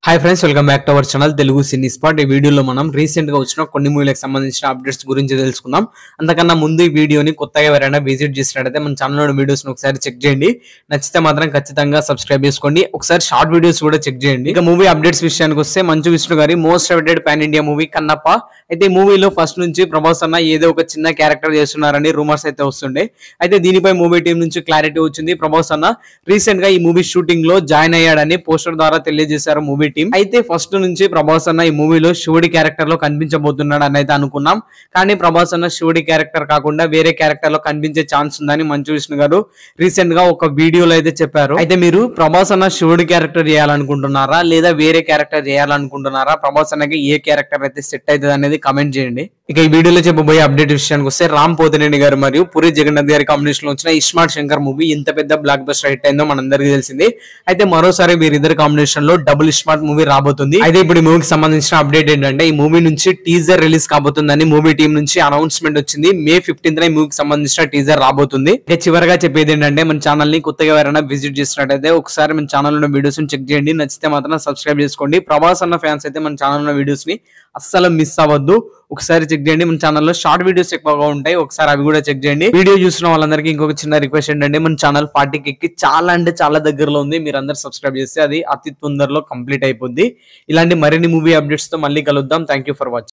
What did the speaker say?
Hi friends, welcome back to our channel Telugu cine spot. ఈ వీడియోలో మనం రీసెంట్ గా వచ్చిన కొన్ని మూవీలకు సంబంధించిన అప్డేట్స్ గురించి తెలుసుకుందాం. అంతకన్నా ముందు ఈ వీడియోని కొత్తగా ఎవరైనా విజిట్ చేసినట్టయితే మన ఛానల్ వీడియోస్ ఒకసారి చెక్ చేయండి. నచ్చితే మాత్రం ఖచ్చితంగా సబ్స్క్రైబ్ చేసుకోండి. ఒకసారి షార్ట్ వీడియోస్ కూడా చెక్ చేయండి. ఇక మూవీ అప్డేట్స్ విషయానికి వస్తే, మంచు విష్ణు గారి most awaited pan India movie Kannappa. అయితే ఈ మూవీలో ఫస్ట్ నుంచి ప్రభాస్ అన్న ఏదో ఒక చిన్న క్యారెక్టర్ చేస్తున్నారని రూమర్స్ అయితే వస్తుండే. అయితే దీనిపై మూవీ టీం నుంచి క్లారిటీ వచ్చింది. ప్రభాస్ అన్న రీసెంట్ గా ఈ మూవీ షూటింగ్ లో జాయిన్ అయ్యాడని పోస్టర్ ద్వారా తెలియజేశారు మూవీ టీం. అయితే ఫస్ట్ నుంచి ప్రభాస్ అన్న ఈ మూవీలో శివుడి క్యారెక్టర్ లో కనిపించబోతున్నాడు అని అయితే అనుకున్నాం. కానీ ప్రభాస్ అన్న శివుడి క్యారెక్టర్ కాకుండా వేరే క్యారెక్టర్ లో కనిపించే ఛాన్స్ ఉందని మంచు విష్ణు గారు రీసెంట్ గా ఒక వీడియోలో అయితే చెప్పారు. అయితే మీరు ప్రభాస్ అన్న శివుడి క్యారెక్టర్ చేయాలనుకుంటున్నారా లేదా వేరే క్యారెక్టర్ చేయాలనుకుంటున్నారా? ప్రభాస్ అన్నకి ఏ క్యారెక్టర్ అయితే సెట్ అవుతుంది అనేది కామెంట్ చేయండి. ఇక ఈ వీడియోలో చెప్పబోయే అప్డేట్ విషయానికి వస్తే, రామ్ పోతినేని గారు మరియు పూరి జగన్నాథ్ గారి కాంబినేషన్ లో వచ్చిన ఇస్మార్ట్ శంకర్ మూవీ ఎంత పెద్ద బ్లాక్ బస్టర్ హిట్ అయిందో మనందరికీ తెలిసింది. అయితే మరోసారి వీరిద్దరి కాంబినేషన్ లో డబుల్ ఇస్మార్ట్ మూవీ రాబోతుంది. అయితే ఇప్పుడు ఈ మూవీకి సంబంధించిన అప్డేట్ ఏంటంటే, ఈ మూవీ నుంచి టీజర్ రిలీజ్ కాబోతుందని మూవీ టీం నుంచి అనౌన్స్మెంట్ వచ్చింది. May 15th ఈ మూవీకి సంబంధించిన టీజర్ రాబోతుంది. ఇక చివరిగా చెప్పేది ఏంటంటే, మన ఛానల్ ని కొత్తగా ఎవరైనా విజిట్ చేసినట్టయితే ఒకసారి మన ఛానల్ లో వీడియోస్ చెక్ చేయండి. నచ్చితే మాత్రం సబ్స్క్రైబ్ చేసుకోండి. ప్రభాస్ అన్న ఫ్యాన్స్ అయితే మన ఛానల్ లో వీడియోస్ ని అస్సలు మిస్ అవ్వద్దు. ఒకసారి చెక్ చేయండి. మన ఛానల్లో షార్ట్ వీడియోస్ ఎక్కువగా ఉంటాయి, ఒకసారి అవి కూడా చెక్ చేయండి. వీడియో చూసిన వాళ్ళందరికీ ఇంకొక చిన్న రిక్వెస్ట్ ఏంటంటే, మన ఛానల్ 40K కి చాలా అంటే చాలా దగ్గరలో ఉంది. మీరు అందరు సబ్స్క్రైబ్ చేస్తే అది అతి తొందరలో కంప్లీట్ అయిపోద్ది. ఇలాంటి మరిన్ని మూవీ అప్డేట్స్ తో మళ్ళీ కలుద్దాం. Thank you for watching.